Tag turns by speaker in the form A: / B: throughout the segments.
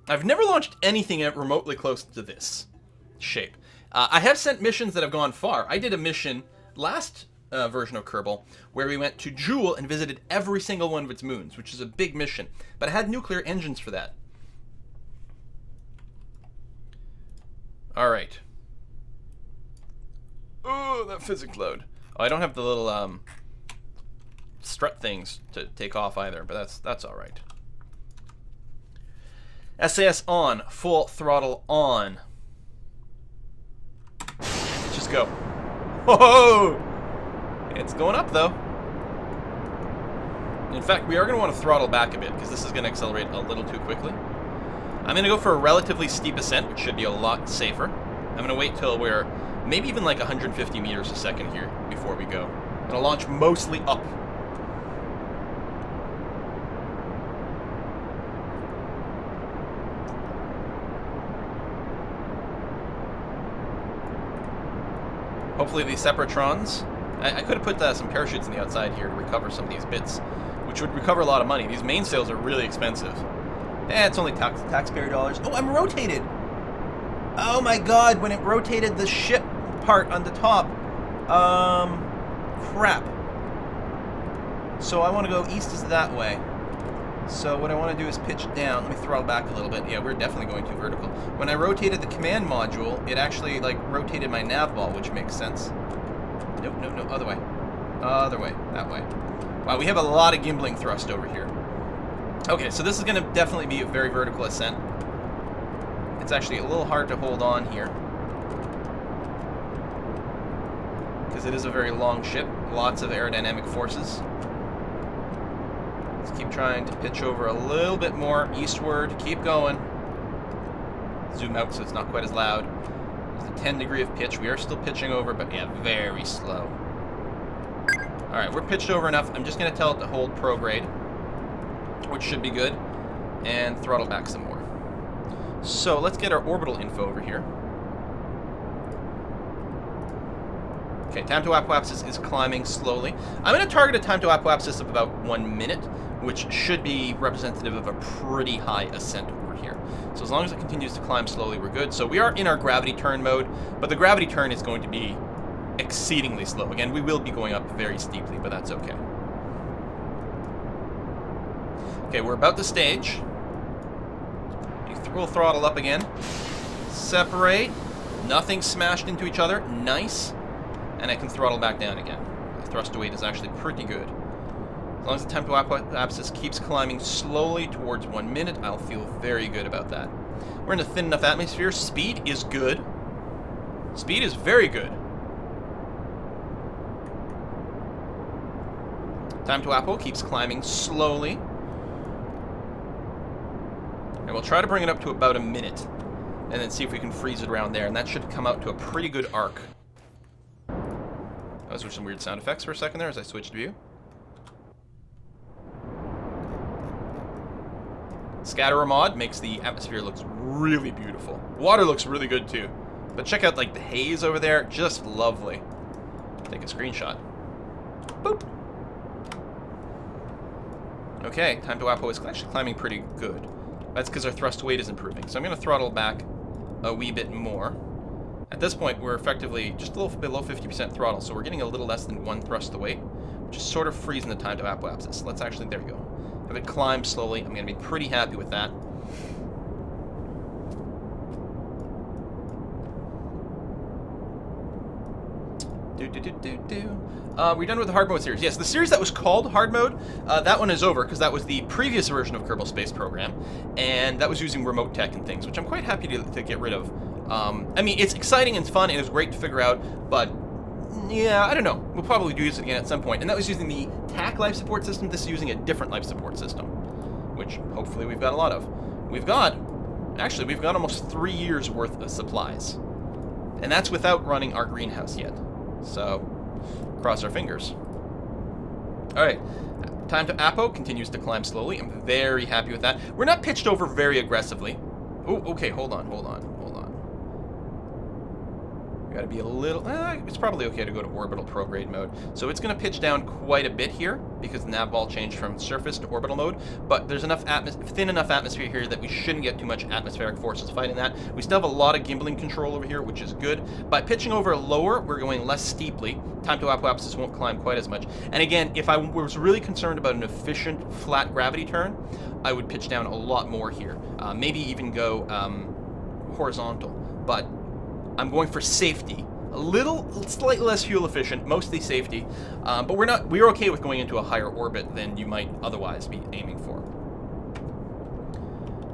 A: I've never launched anything remotely close to this shape. I have sent missions that have gone far. I did a mission last version of Kerbal where we went to Jewel and visited every single one of its moons, which is a big mission. But I had nuclear engines for that. All right. Oh, that physics load. Oh, I don't have the little strut things to take off either, but that's all right. SAS on, full throttle on. Let's just go. Whoa! It's going up though. In fact, we are going to want to throttle back a bit because this is going to accelerate a little too quickly. I'm going to go for a relatively steep ascent, which should be a lot safer. I'm going to wait till we're maybe even like 150 meters a second here before we go. I'm going to launch mostly up. Hopefully these Separatrons... I could have put some parachutes on the outside here to recover some of these bits, which would recover a lot of money. These mainsails are really expensive. It's only taxpayer dollars. Oh, I'm rotated! Oh my god, when it rotated the ship part on the top. Crap. So I want to go east is that way. So what I want to do is pitch down. Let me throttle back a little bit. Yeah, we're definitely going too vertical. When I rotated the command module, it actually like rotated my nav ball, which makes sense. Nope, no, other way. Other way, that way. Wow, we have a lot of gimbling thrust over here. Okay, so this is going to definitely be a very vertical ascent. It's actually a little hard to hold on here, because it is a very long ship. Lots of aerodynamic forces. Let's keep trying to pitch over a little bit more eastward. Keep going. Zoom out so it's not quite as loud. There's a 10 degree of pitch. We are still pitching over, but yeah, very slow. Alright, we're pitched over enough. I'm just going to tell it to hold prograde, which should be good, and throttle back some more. So let's get our orbital info over here. Okay, time to apoapsis is climbing slowly. I'm going to target a time to apoapsis of about 1 minute, which should be representative of a pretty high ascent over here. So as long as it continues to climb slowly, we're good. So we are in our gravity turn mode, but the gravity turn is going to be exceedingly slow. Again, we will be going up very steeply, but that's okay. Okay, we're about to stage. We'll throttle up again. Separate. Nothing smashed into each other. Nice. And I can throttle back down again. The thrust to weight is actually pretty good. As long as the time to apoapsis keeps climbing slowly towards 1 minute, I'll feel very good about that. We're in a thin enough atmosphere. Speed is good. Speed is very good. Time to apo keeps climbing slowly. And we'll try to bring it up to about 1 minute, and then see if we can freeze it around there, and that should come out to a pretty good arc. Those were some weird sound effects for a second there as I switched view. Scatterer mod makes the atmosphere look really beautiful. Water looks really good too. But check out like the haze over there, just lovely. Take a screenshot. Boop. Okay, time to apo is actually climbing pretty good. That's because our thrust weight is improving. So I'm going to throttle back a wee bit more. At this point, we're effectively just a little below 50% throttle, so we're getting a little less than 1 thrust to weight, which is sort of freezing the time to apoapsis. Let's actually, there we go. Have it climb slowly. I'm going to be pretty happy with that. We're done with the hard mode series. Yes, the series that was called hard mode, that one is over because that was the previous version of Kerbal Space Program, and that was using remote tech and things, which I'm quite happy to get rid of. I mean, it's exciting and fun, and it's great to figure out, but yeah, I don't know. We'll probably do this again at some point. And that was using the TAC life support system. This is using a different life support system, which hopefully we've got a lot of. We've got almost 3 years worth of supplies, and that's without running our greenhouse yet. So, cross our fingers. Alright, time to apo continues to climb slowly. I'm very happy with that. We're not pitched over very aggressively. Oh, okay, hold on. We Got to be a little... it's probably okay to go to orbital prograde mode. So it's going to pitch down quite a bit here because the nav ball changed from surface to orbital mode. But there's enough thin enough atmosphere here that we shouldn't get too much atmospheric forces fighting that. We still have a lot of gimbaling control over here, which is good. By pitching over lower, we're going less steeply. Time to apoapsis won't climb quite as much. And again, if I was really concerned about an efficient flat gravity turn, I would pitch down a lot more here. Maybe even go horizontal. But I'm going for safety. Slightly less fuel efficient, mostly safety. But we're okay with going into a higher orbit than you might otherwise be aiming for.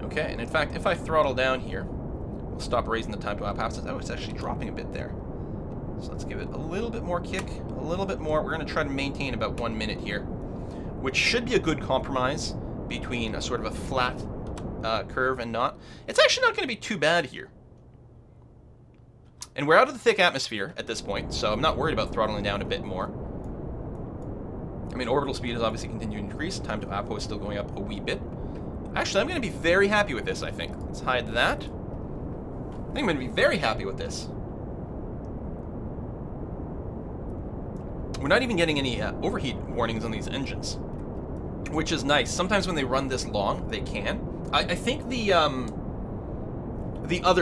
A: Okay, and in fact, if I throttle down here, we'll stop raising the time to apoapsis. Oh, it's actually dropping a bit there. So let's give it a little bit more kick, a little bit more. We're going to try to maintain about 1 minute here, which should be a good compromise between a sort of a flat curve and not. It's actually not going to be too bad here. And we're out of the thick atmosphere at this point, so I'm not worried about throttling down a bit more. I mean, orbital speed is obviously continuing to increase. Time to apo is still going up a wee bit. Actually, I'm going to be very happy with this, I think. Let's hide that. I think I'm going to be very happy with this. We're not even getting any overheat warnings on these engines, which is nice. Sometimes when they run this long, they can. I think the other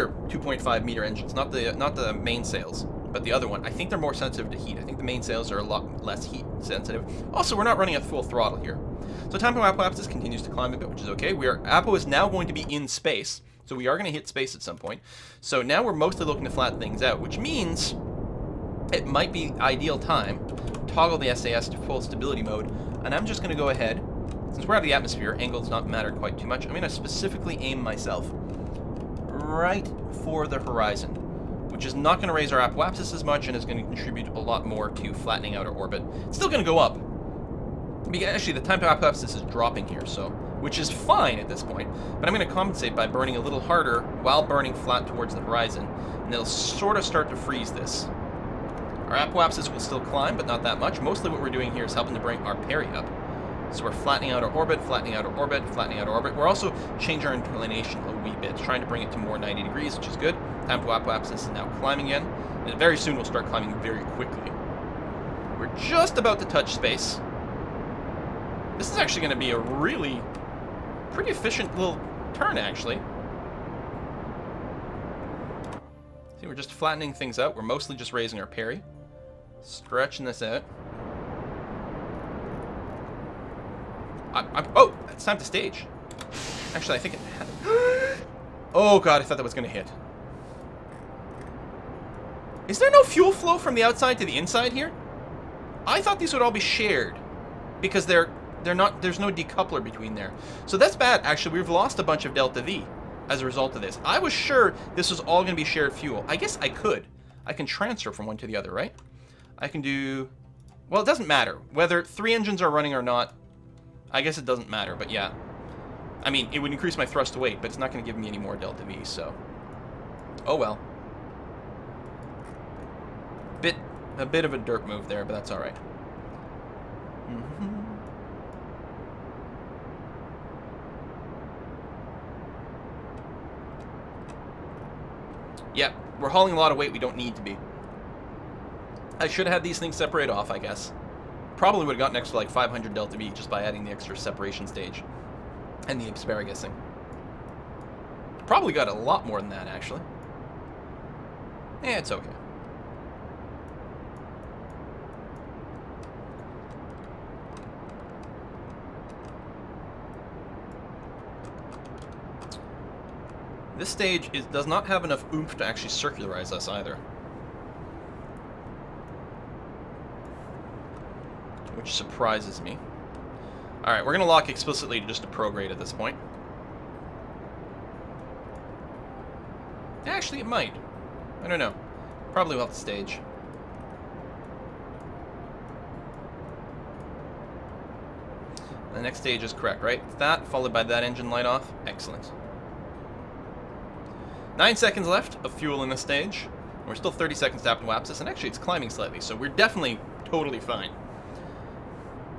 A: 2.5 meter engines, not the mainsails, but the other one, I think they're more sensitive to heat. I think the mainsails are a lot less heat sensitive. Also, we're not running at full throttle here. So time to apoapsis continues to climb a bit, which is okay. Apo is now going to be in space, so we are going to hit space at some point. So now we're mostly looking to flatten things out, which means it might be ideal time to toggle the SAS to full stability mode. And I'm just going to go ahead, since we're out of the atmosphere, angle does not matter quite too much. I'm going to specifically aim myself right for the horizon, which is not going to raise our apoapsis as much and is going to contribute a lot more to flattening out our orbit. It's still going to go up. Actually, the time to apoapsis is dropping here, so which is fine at this point. But I'm going to compensate by burning a little harder while burning flat towards the horizon, and it'll sort of start to freeze this. Our apoapsis will still climb, but not that much. Mostly what we're doing here is helping to bring our peri up. So we're flattening out our orbit, flattening out our orbit, flattening out our orbit. We're also changing our inclination a wee bit, trying to bring it to more 90 degrees, which is good. Time to apoapsis is now climbing again. And very soon we'll start climbing very quickly. We're just about to touch space. This is actually going to be a really pretty efficient little turn, actually. See, we're just flattening things out. We're mostly just raising our peri. Stretching this out. Oh, it's time to stage. Actually, I think it had it. Oh god, I thought that was going to hit. Is there no fuel flow from the outside to the inside here? I thought these would all be shared because they're not. There's no decoupler between there. So that's bad. Actually, we've lost a bunch of delta V as a result of this. I was sure this was all going to be shared fuel. I guess I could. I can transfer from one to the other, right? I can do. Well, it doesn't matter whether 3 engines are running or not. I guess it doesn't matter, but yeah. I mean, it would increase my thrust to weight, but it's not going to give me any more delta V, so. Oh well. A bit of a dirt move there, but that's alright. Yeah, we're hauling a lot of weight we don't need to be. I should have had these things separate off, I guess. Probably would have gotten extra like 500 delta V just by adding the extra separation stage and the asparagising. Probably got a lot more than that, actually. Yeah, it's okay. This stage does not have enough oomph to actually circularize us either. Which surprises me. Alright, we're going to lock explicitly to just a prograde at this point. Actually, it might. I don't know. Probably will have to stage. The next stage is correct, right? That, followed by that engine light off. Excellent. 9 seconds left of fuel in this stage. We're still 30 seconds to apoapsis, and actually it's climbing slightly, so we're definitely totally fine.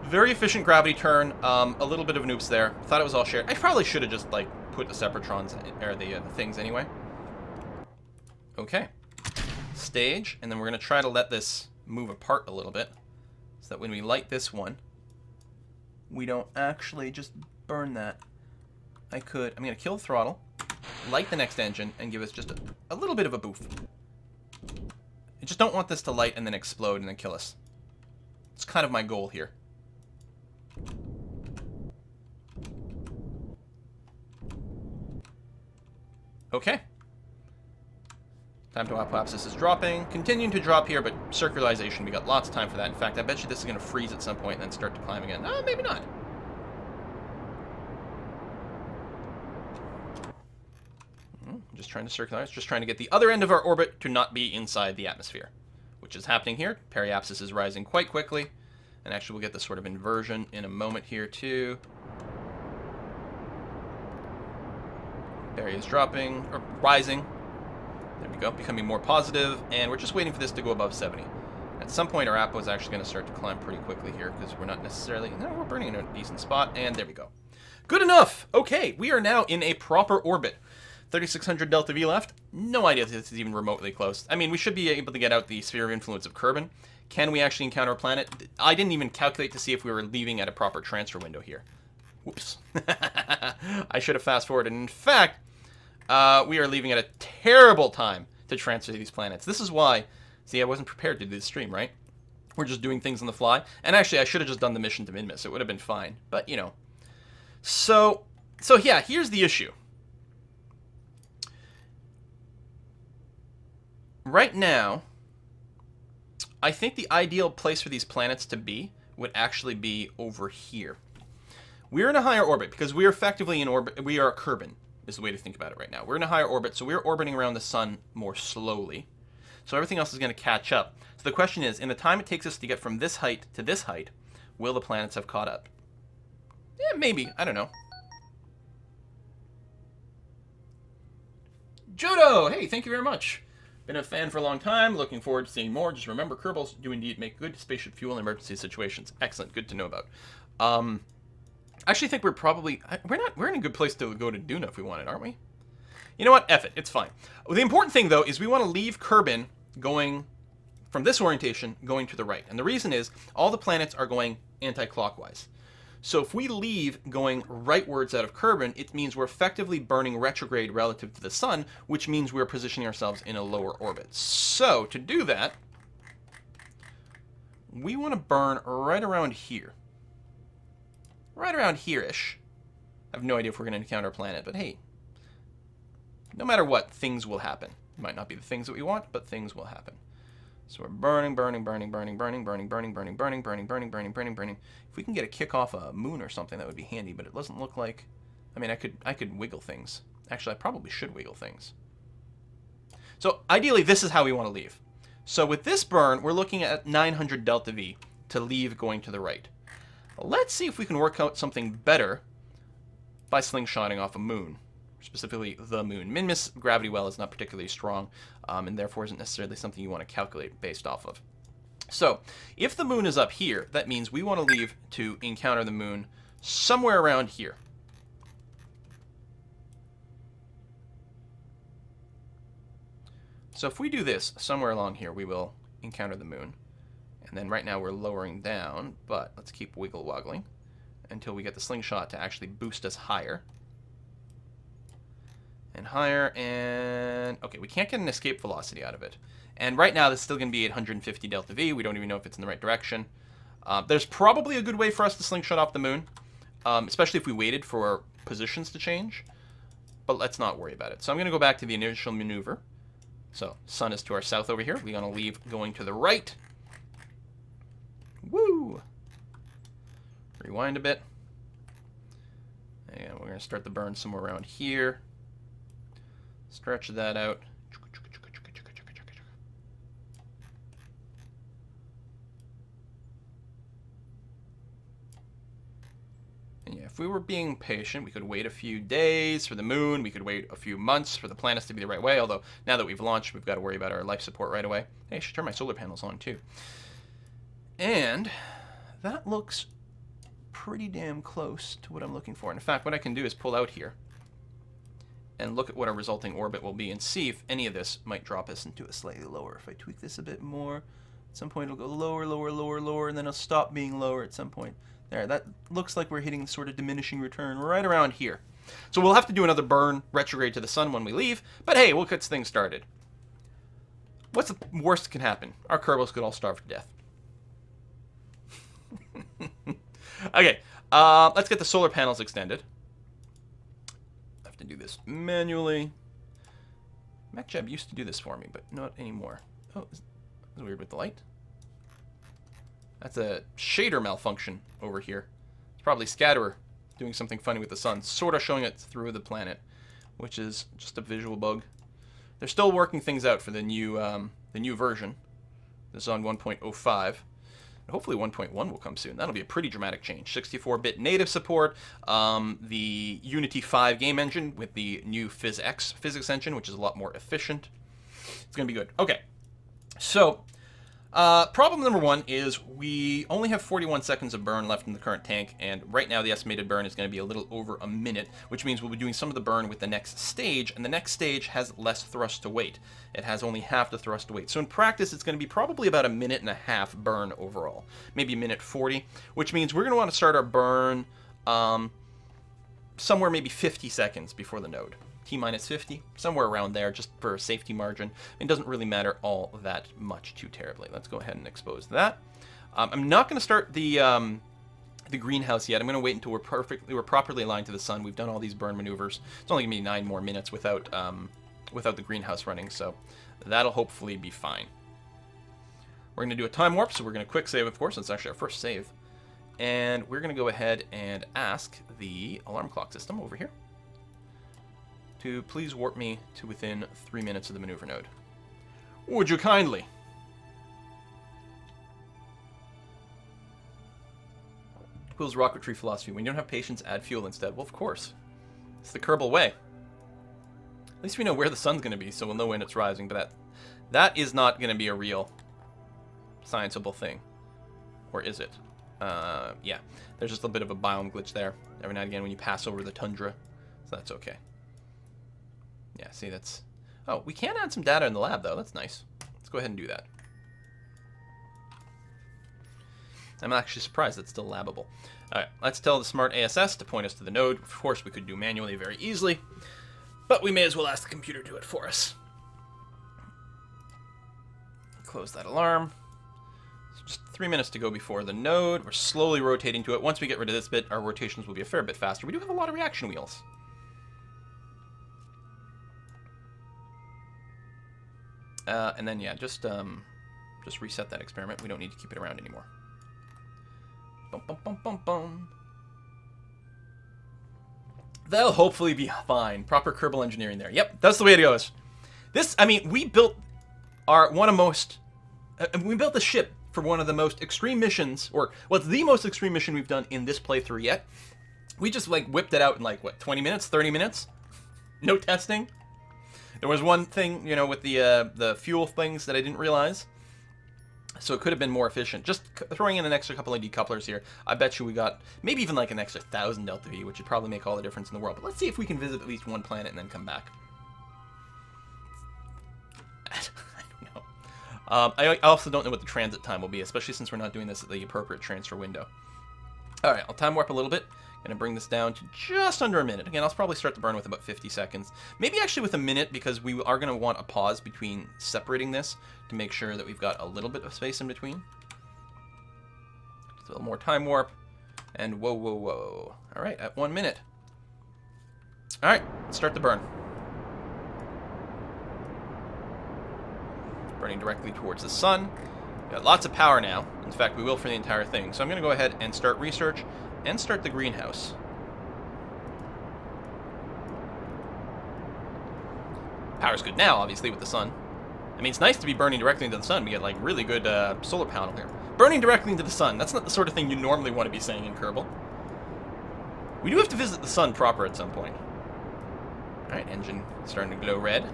A: Very efficient gravity turn, a little bit of an oops there. Thought it was all shared. I probably should have just, like, put the separatrons, or the things anyway. Okay. stage, and then we're going to try to let this move apart a little bit, so that when we light this one, we don't actually just burn that. I'm going to kill the throttle, light the next engine, and give us just a little bit of a boof. I just don't want this to light and then explode and then kill us. It's kind of my goal here. Okay. Time to apoapsis is dropping. Continuing to drop here, but circularization, we got lots of time for that. In fact, I bet you this is going to freeze at some point and then start to climb again. No, maybe not. Just trying to circularize, just trying to get the other end of our orbit to not be inside the atmosphere, which is happening here. Periapsis is rising quite quickly, and actually we'll get this sort of inversion in a moment here too. Peri is dropping, or rising. There we go, becoming more positive, and we're just waiting for this to go above 70. At some point, our apo is actually going to start to climb pretty quickly here, because we're not necessarily... No, we're burning in a decent spot, and there we go. Good enough! Okay, we are now in a proper orbit. 3,600 delta V left. No idea if this is even remotely close. I mean, we should be able to get out the sphere of influence of Kerbin. Can we actually encounter a planet? I didn't even calculate to see if we were leaving at a proper transfer window here. Whoops. I should have fast forwarded. In fact, we are leaving at a terrible time to transfer these planets. This is why, see, I wasn't prepared to do this stream, right? We're just doing things on the fly. And actually, I should have just done the mission to Minmus. It would have been fine. But, you know. So yeah, here's the issue. Right now, I think the ideal place for these planets to be would actually be over here. We're in a higher orbit because we are effectively in orbit. We are Kerbin, is the way to think about it right now. We're in a higher orbit, so we're orbiting around the sun more slowly. So everything else is going to catch up. So the question is, in the time it takes us to get from this height to this height, will the planets have caught up? Yeah, maybe. I don't know. Jodo! Hey, thank you very much. Been a fan for a long time, looking forward to seeing more. Just remember, Kerbals do indeed make good spaceship fuel in emergency situations. Excellent, good to know about. I actually think we're probably... We're in a good place to go to Duna if we want it, aren't we? You know what? F it, it's fine. The important thing, though, is we want to leave Kerbin going from this orientation, going to the right. And the reason is, all the planets are going anti-clockwise. So if we leave going rightwards out of Kerbin, it means we're effectively burning retrograde relative to the sun, which means we're positioning ourselves in a lower orbit. So to do that, we want to burn right around here. Right around here-ish. I have no idea if we're going to encounter a planet, but hey, no matter what, things will happen. It might not be the things that we want, but things will happen. So we're burning. If we can get a kick off a moon or something, that would be handy, but it doesn't look like... I mean, I could wiggle things. Actually, I probably should wiggle things. So ideally, this is how we want to leave. So with this burn, we're looking at 900 delta V to leave going to the right. Let's see if we can work out something better by slingshotting off a moon. Specifically, the moon. Minmus gravity well is not particularly strong, and therefore isn't necessarily something you want to calculate based off of. So, if the moon is up here, that means we want to leave to encounter the moon somewhere around here. So if we do this somewhere along here, we will encounter the moon. And then right now we're lowering down, but let's keep wiggle-woggling until we get the slingshot to actually boost us higher. And higher, and... okay, we can't get an escape velocity out of it. And right now, this is still going to be 850 delta V. We don't even know if it's in the right direction. There's probably a good way for us to slingshot off the moon, especially if we waited for our positions to change. But let's not worry about it. So I'm going to go back to the initial maneuver. So, sun is to our south over here. We're going to leave going to the right. Woo! Rewind a bit. And we're going to start the burn somewhere around here. Stretch that out. And yeah, if we were being patient, we could wait a few days for the moon. We could wait a few months for the planets to be the right way. Although, now that we've launched, we've got to worry about our life support right away. Hey, I should turn my solar panels on, too. And that looks pretty damn close to what I'm looking for. And in fact, what I can do is pull out here and look at what our resulting orbit will be and see if any of this might drop us into a slightly lower. If I tweak this a bit more, at some point it'll go lower, lower, lower, lower, and then it'll stop being lower at some point. There, that looks like we're hitting sort of diminishing return right around here. So we'll have to do another burn retrograde to the sun when we leave, but hey, we'll get things started. What's the worst that can happen? Our Kerbals could all starve to death. Okay, let's get the solar panels extended. I have to do this manually. MacJeb used to do this for me, but not anymore. Oh, that's weird with the light. That's a shader malfunction over here. It's probably Scatterer doing something funny with the sun, sort of showing it through the planet, which is just a visual bug. They're still working things out for the new version. This is on 1.05. Hopefully 1.1 will come soon. That'll be a pretty dramatic change. 64-bit native support, the Unity 5 game engine with the new physics engine, which is a lot more efficient. It's going to be good. Okay, so problem number one is we only have 41 seconds of burn left in the current tank, and right now the estimated burn is going to be a little over a minute, which means we'll be doing some of the burn with the next stage, and the next stage has less thrust to weight. It has only half the thrust to weight. So in practice, it's going to be probably about a minute and a half burn overall, maybe a minute 40, which means we're going to want to start our burn somewhere maybe 50 seconds before the node. T-minus 50, somewhere around there, just for a safety margin. It doesn't really matter all that much too terribly. Let's go ahead and expose that. I'm not going to start the greenhouse yet. I'm going to wait until we're properly aligned to the sun. We've done all these burn maneuvers. It's only going to be 9 more minutes without the greenhouse running, so that'll hopefully be fine. We're going to do a time warp, so we're going to quick save, of course. It's actually our first save. And we're going to go ahead and ask the alarm clock system over here to please warp me to within 3 minutes of the maneuver node. Would you kindly? Quill's rocketry philosophy. When you don't have patience, add fuel instead. Well, of course. It's the Kerbal way. At least we know where the sun's going to be, so we'll know when it's rising, but that is not going to be a real scienceable thing. Or is it? Yeah. There's just a bit of a biome glitch there every now and again when you pass over the tundra, so that's okay. Yeah, see, that's... Oh, we can add some data in the lab, though. That's nice. Let's go ahead and do that. I'm actually surprised it's still labbable. Alright, let's tell the smart ASS to point us to the node. Of course, we could do manually very easily, but we may as well ask the computer to do it for us. Close that alarm. So just 3 minutes to go before the node. We're slowly rotating to it. Once we get rid of this bit, our rotations will be a fair bit faster. We do have a lot of reaction wheels. And then, yeah, just reset that experiment. We don't need to keep it around anymore. Bum, bum, bum, bum, bum. They'll hopefully be fine. Proper Kerbal engineering there. Yep, that's the way it goes. This, I mean, we built we built the ship for one of the most extreme missions, or what's the most extreme mission we've done in this playthrough yet. We just, like, whipped it out in, like, what, 20 minutes, 30 minutes? No testing. There was one thing, you know, with the fuel things that I didn't realize. So it could have been more efficient. Just throwing in an extra couple of decouplers here, I bet you we got maybe even like an extra 1,000 delta V, which would probably make all the difference in the world. But let's see if we can visit at least one planet and then come back. I don't know. I also don't know what the transit time will be, especially since we're not doing this at the appropriate transfer window. All right, I'll time warp a little bit. Gonna bring this down to just under a minute. Again, I'll probably start the burn with about 50 seconds. Maybe actually with a minute, because we are gonna want a pause between separating this to make sure that we've got a little bit of space in between. Just a little more time warp. And whoa, whoa, whoa. All right, at 1 minute. All right, let's start the burn. Burning directly towards the sun. We've got lots of power now. In fact, we will for the entire thing. So I'm gonna go ahead and start research and start the greenhouse. Power's good now, obviously, with the sun. I mean, it's nice to be burning directly into the sun. We get, like, really good solar panel here. Burning directly into the sun. That's not the sort of thing you normally want to be saying in Kerbal. We do have to visit the sun proper at some point. Alright, engine starting to glow red.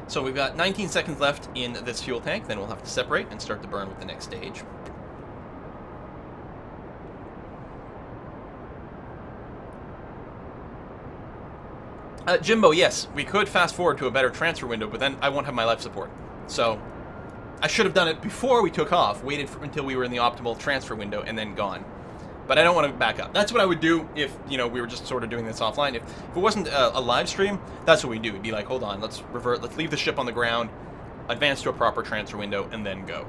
A: So we've got 19 seconds left in this fuel tank, then we'll have to separate and start the burn with the next stage. Jimbo, yes, we could fast forward to a better transfer window, but then I won't have my life support. So I should have done it before we took off, waited until we were in the optimal transfer window, and then gone. But I don't want to back up. That's what I would do if, you know, we were just sort of doing this offline. If it wasn't a live stream, that's what we do. We'd be like, hold on, let's revert, let's leave the ship on the ground, advance to a proper transfer window, and then go.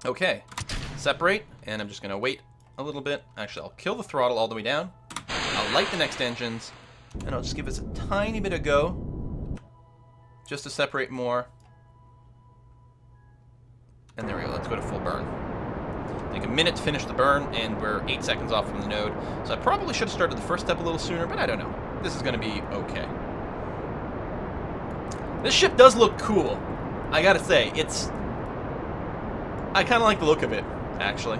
A: Okay, separate, and I'm just going to wait a little bit. Actually, I'll kill the throttle all the way down. I'll light the next engines. And I'll just give us a tiny bit of go, just to separate more. And there we go, let's go to full burn. Take a minute to finish the burn, and we're 8 seconds off from the node. So I probably should have started the first step a little sooner, but I don't know. This is going to be okay. This ship does look cool. I gotta say, I kind of like the look of it, actually.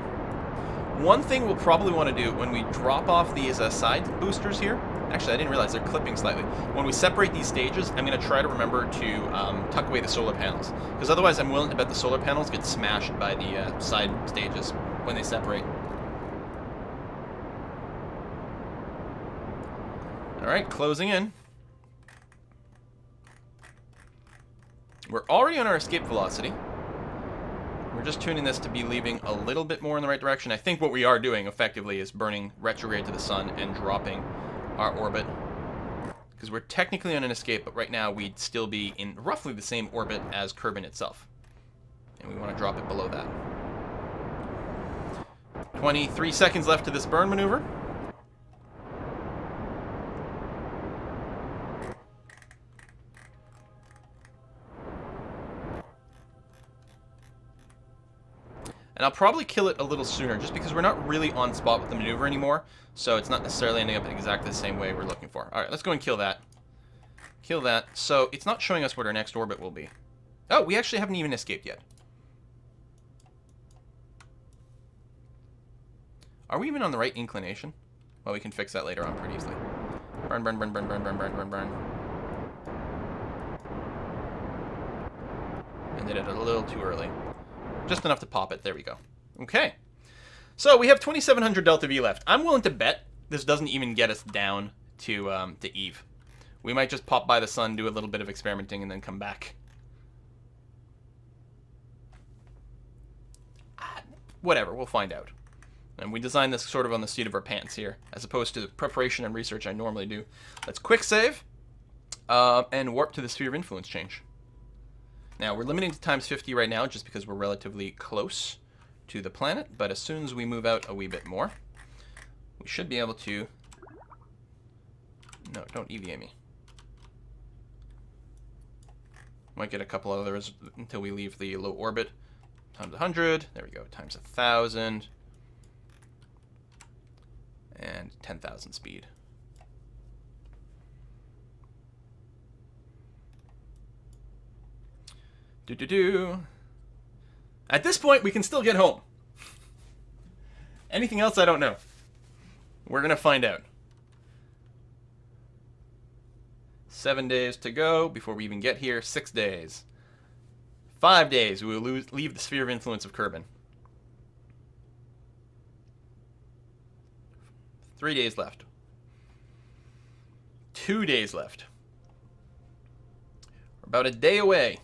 A: One thing we'll probably want to do when we drop off these side boosters here, actually I didn't realize they're clipping slightly. When we separate these stages, I'm going to try to remember to tuck away the solar panels. Because otherwise I'm willing to bet the solar panels get smashed by the side stages when they separate. Alright, closing in. We're already on our escape velocity. We're just tuning this to be leaving a little bit more in the right direction. I think what we are doing, effectively, is burning retrograde to the sun and dropping our orbit. Because we're technically on an escape, but right now we'd still be in roughly the same orbit as Kerbin itself. And we want to drop it below that. 23 seconds left to this burn maneuver. And I'll probably kill it a little sooner, just because we're not really on spot with the maneuver anymore, so it's not necessarily ending up in exactly the same way we're looking for. Alright, let's go and kill that. Kill that. So, it's not showing us what our next orbit will be. Oh, we actually haven't even escaped yet. Are we even on the right inclination? Well, we can fix that later on pretty easily. Burn, burn, burn, burn, burn, burn, burn, burn, burn. And did it a little too early. Just enough to pop it. There we go. Okay. So we have 2,700 Delta V left. I'm willing to bet this doesn't even get us down to Eve. We might just pop by the sun, do a little bit of experimenting, and then come back. Whatever. We'll find out. And we designed this sort of on the seat of our pants here, as opposed to the preparation and research I normally do. Let's quick save and warp to the sphere of influence change. Now, we're limiting to times 50 right now just because we're relatively close to the planet, but as soon as we move out a wee bit more, we should be able to... No, don't EVA me. Might get a couple others until we leave the low orbit. Times 100, there we go, times 1,000, and 10,000 speed. At this point, we can still get home. Anything else, I don't know. We're going to find out. 7 days to go before we even get here. 6 days. 5 days, we will leave the sphere of influence of Kerbin. 3 days left. 2 days left. We're about a day away.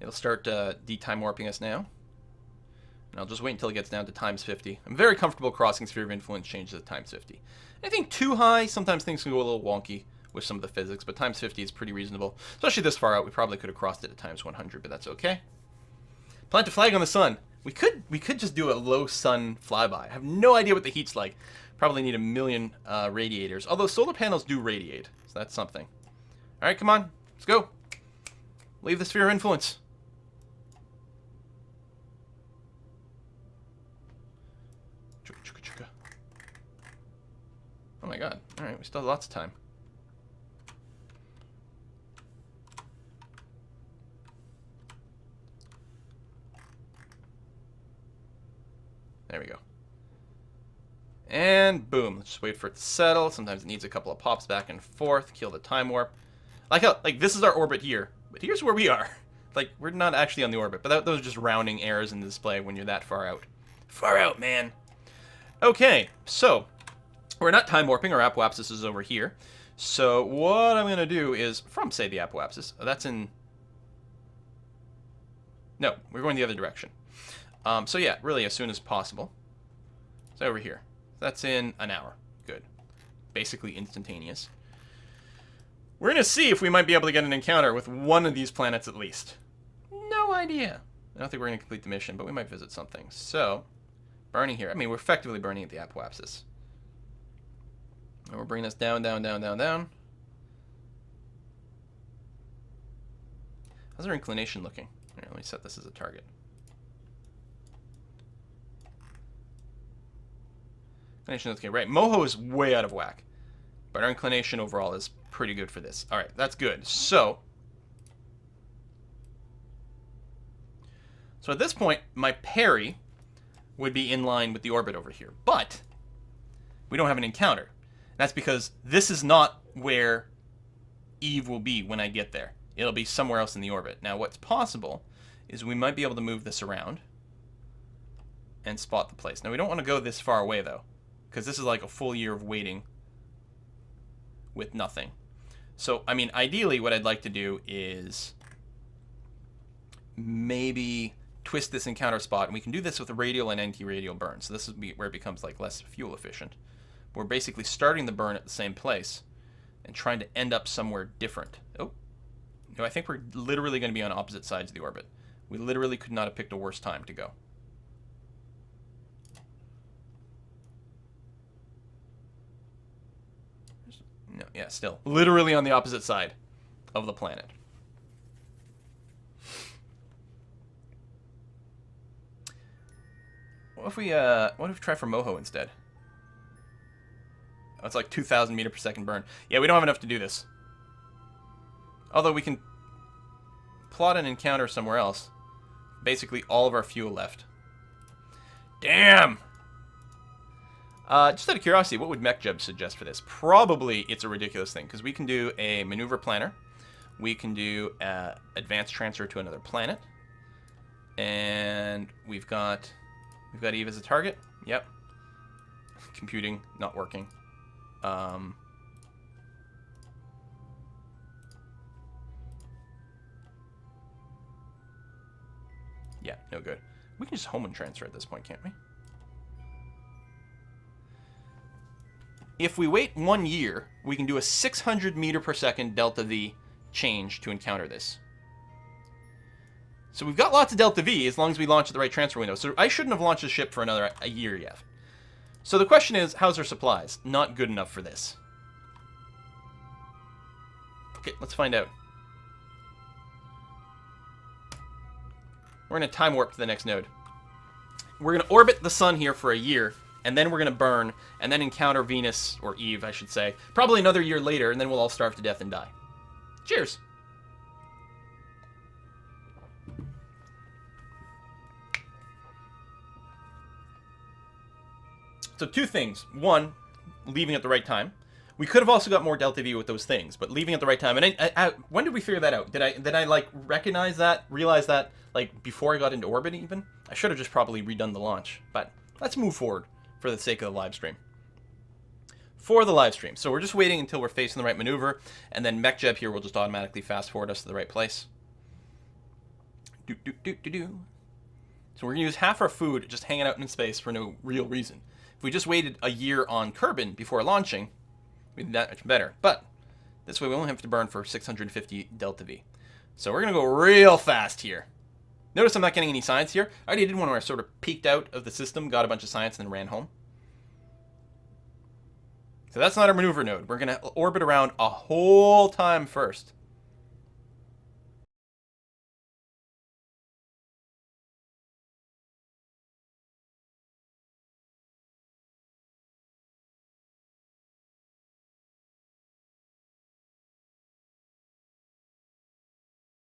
A: It'll start de-time warping us now. And I'll just wait until it gets down to times 50. I'm very comfortable crossing sphere of influence changes at times 50. Anything too high, sometimes things can go a little wonky with some of the physics, but times 50 is pretty reasonable. Especially this far out, we probably could have crossed it at times 100, but that's okay. Plant a flag on the sun. We could just do a low sun flyby. I have no idea what the heat's like. Probably need a million radiators. Although solar panels do radiate, so that's something. Alright, come on. Let's go. Leave the sphere of influence. Oh my god. Alright, we still have lots of time. There we go. And boom. Let's just wait for it to settle. Sometimes it needs a couple of pops back and forth. Kill the time warp. Like how, like this is our orbit here. But here's where we are. Like, we're not actually on the orbit. But those are just rounding errors in the display when you're that far out. Far out, man. Okay, so we're not time warping. Our apoapsis is over here. So what I'm going to do is, from, say, the apoapsis, that's in... No, we're going the other direction. So yeah, really as soon as possible. It's over here. That's in an hour. Good. Basically instantaneous. We're going to see if we might be able to get an encounter with one of these planets at least. No idea. I don't think we're going to complete the mission, but we might visit something. So, burning here. I mean, we're effectively burning at the apoapsis. And we're bringing us down, down, down, down, down. How's our inclination looking? Here, let me set this as a target. Inclination looking right. Moho is way out of whack. But our inclination overall is pretty good for this. Alright, that's good. So at this point, my parry would be in line with the orbit over here. But we don't have an encounter. That's because this is not where Eve will be when I get there. It'll be somewhere else in the orbit. Now, what's possible is we might be able to move this around and spot the place. Now, we don't want to go this far away, though, because this is like a full year of waiting with nothing. So, I mean, ideally, what I'd like to do is maybe twist this encounter spot, and we can do this with a radial and anti-radial burn. So this is where it becomes like less fuel efficient. We're basically starting the burn at the same place and trying to end up somewhere different. Oh, no, I think we're literally going to be on opposite sides of the orbit. We literally could not have picked a worse time to go. No, yeah, still literally on the opposite side of the planet. What if we try for Moho instead? Oh, it's like 2,000 meter per second burn. Yeah, we don't have enough to do this. Although we can plot an encounter somewhere else. Basically all of our fuel left. Damn! Just out of curiosity, what would MechJeb suggest for this? Probably it's a ridiculous thing, because we can do a maneuver planner. We can do advanced transfer to another planet. And we've got Eve as a target. Yep. Computing, not working. Yeah, no good. We can just home and transfer at this point, can't we? If we wait 1 year, we can do a 600 meter per second delta V change to encounter this. So we've got lots of delta V as long as we launch at the right transfer window. So I shouldn't have launched the ship for a year yet. So the question is, how's our supplies? Not good enough for this. Okay, let's find out. We're going to time warp to the next node. We're going to orbit the sun here for a year, and then we're going to burn, and then encounter Venus, or Eve, I should say, probably another year later, and then we'll all starve to death and die. Cheers! So 2 things. 1, leaving at the right time. We could have also got more delta V with those things, but leaving at the right time. And I, when did we figure that out? Did I like recognize that, realize that like before I got into orbit even? I should have just probably redone the launch. But let's move forward for the sake of the live stream. For the live stream. So we're just waiting until we're facing the right maneuver, and then MechJeb here will just automatically fast forward us to the right place. So we're gonna use half our food just hanging out in space for no real reason. If we just waited a year on Kerbin before launching, we'd be that much better. But this way we only have to burn for 650 delta V. So we're going to go real fast here. Notice I'm not getting any science here. I already did one where I sort of peeked out of the system, got a bunch of science, and then ran home. So that's not our maneuver node. We're going to orbit around a whole time first.